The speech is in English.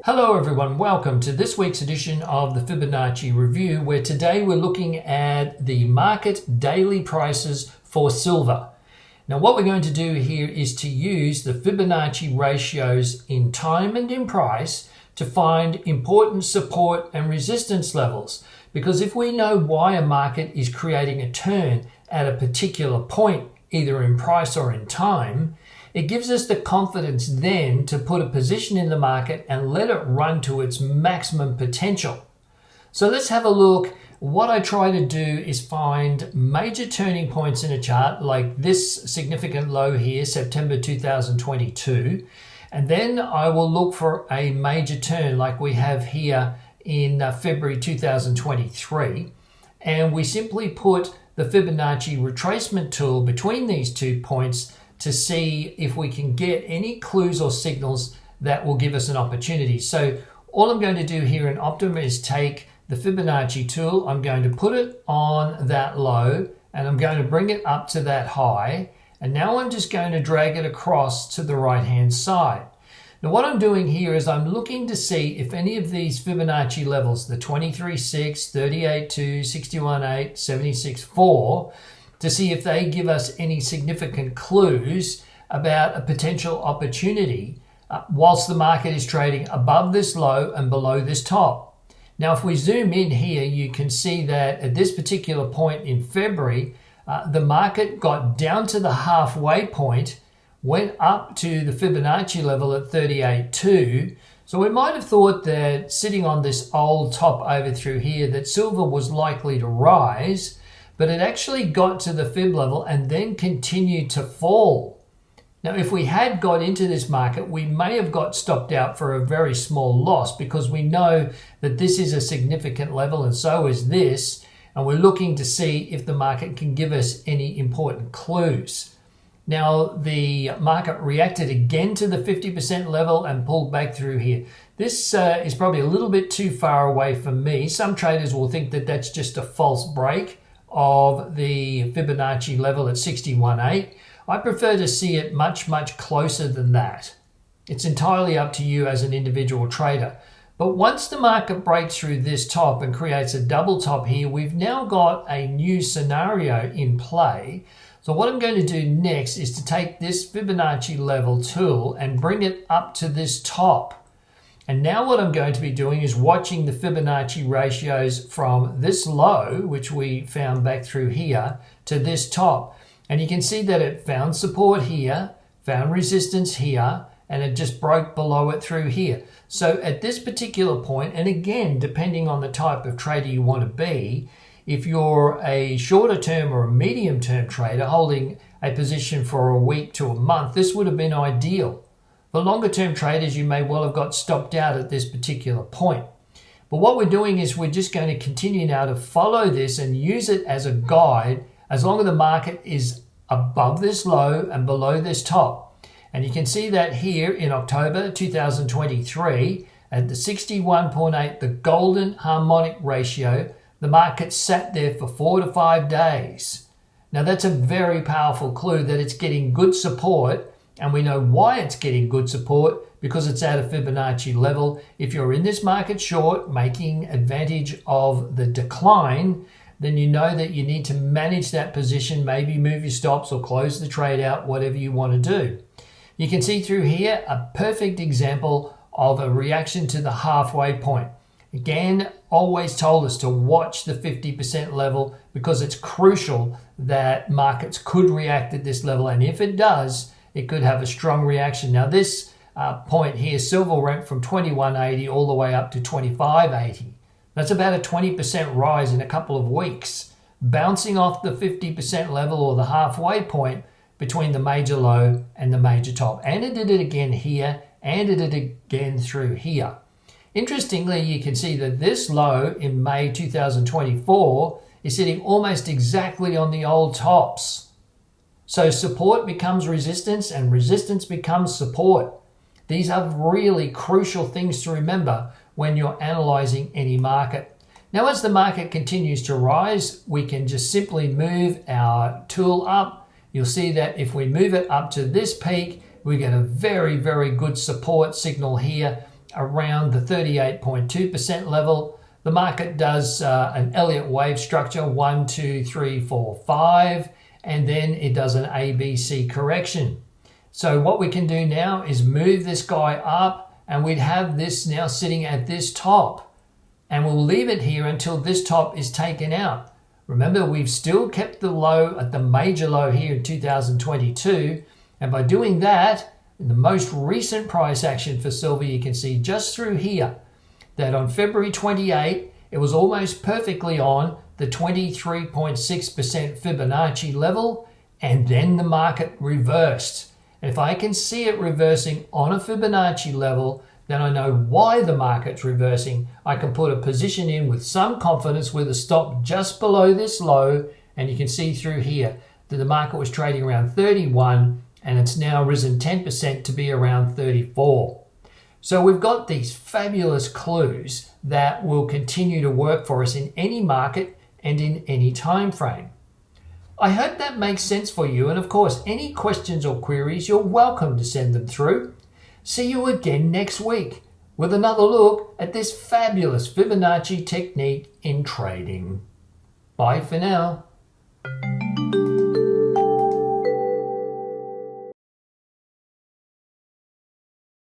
Hello everyone, welcome to this week's edition of the Fibonacci Review, where today we're looking at the market daily prices for silver. Now what we're going to do here is to use the Fibonacci ratios in time and in price to find important support and resistance levels. Because if we know why a market is creating a turn at a particular point, either in price or in time, it gives us the confidence then to put a position in the market and let it run to its maximum potential. So let's have a look. What I try to do is find major turning points in a chart, like this significant low here, September 2022. And then I will look for a major turn like we have here in February 2023. And we simply put the Fibonacci retracement tool between these 2 points to see if we can get any clues or signals that will give us an opportunity. So all I'm going to do here in Optima is take the Fibonacci tool, I'm going to put it on that low, and I'm going to bring it up to that high, and now I'm just going to drag it across to the right hand side. Now what I'm doing here is I'm looking to see if any of these Fibonacci levels, the 23.6, 38.2, 61.8, 76.4, to see if they give us any significant clues about a potential opportunity whilst the market is trading above this low and below this top. Now, if we zoom in here, you can see that at this particular point in February, the market got down to the halfway point, went up to the Fibonacci level at 38.2. So we might have thought that sitting on this old top over through here, that silver was likely to rise, but it actually got to the fib level and then continued to fall. Now, if we had got into this market, we may have got stopped out for a very small loss because we know that this is a significant level and so is this, and we're looking to see if the market can give us any important clues. Now, the market reacted again to the 50% level and pulled back through here. This is probably a little bit too far away for me. Some traders will think that that's just a false break of the Fibonacci level at 61.8. I prefer to see it much closer than that. It's entirely up to you as an individual trader. But once the market breaks through this top and creates a double top here, we've now got a new scenario in play. So what I'm going to do next is to take this Fibonacci level tool and bring it up to this top. And now what I'm going to be doing is watching the Fibonacci ratios from this low, which we found back through here, to this top. And you can see that it found support here, found resistance here, and it just broke below it through here. So at this particular point, and again, depending on the type of trader you want to be, if you're a shorter term or a medium term trader holding a position for a week to a month, this would have been ideal. For longer term traders, you may well have got stopped out at this particular point. But what we're doing is we're just going to continue now to follow this and use it as a guide as long as the market is above this low and below this top. And you can see that here in October 2023 at the 61.8, the golden harmonic ratio, the market sat there for 4 to 5 days. Now that's a very powerful clue that it's getting good support. And we know why it's getting good support, because it's at a Fibonacci level. If you're in this market short, making advantage of the decline, then you know that you need to manage that position, maybe move your stops or close the trade out, whatever you want to do. You can see through here a perfect example of a reaction to the halfway point. Again, always told us to watch the 50% level because it's crucial that markets could react at this level. And if it does, it could have a strong reaction. Now this point here, silver went from 21.80 all the way up to 25.80. That's about a 20% rise in a couple of weeks, bouncing off the 50% level or the halfway point between the major low and the major top. And it did it again here, and it did it again through here. Interestingly, you can see that this low in May 2024 is sitting almost exactly on the old tops. So support becomes resistance and resistance becomes support. These are really crucial things to remember when you're analyzing any market. Now, as the market continues to rise, we can just simply move our tool up. You'll see that if we move it up to this peak, we get a very good support signal here around the 38.2% level. The market does an Elliott wave structure, 1, 2, 3, 4, 5, and then it does an ABC correction. So what we can do now is move this guy up, and we'd have this now sitting at this top. And we'll leave it here until this top is taken out. Remember, we've still kept the low at the major low here in 2022. And by doing that, in the most recent price action for silver, you can see just through here that on February 28, it was almost perfectly on the 23.6% Fibonacci level, and then the market reversed. And if I can see it reversing on a Fibonacci level, then I know why the market's reversing. I can put a position in with some confidence with a stop just below this low, and you can see through here that the market was trading around 31, and it's now risen 10% to be around 34. So we've got these fabulous clues that will continue to work for us in any market and in any time frame. I hope that makes sense for you, and of course, any questions or queries, you're welcome to send them through. See you again next week with another look at this fabulous Fibonacci technique in trading. Bye for now.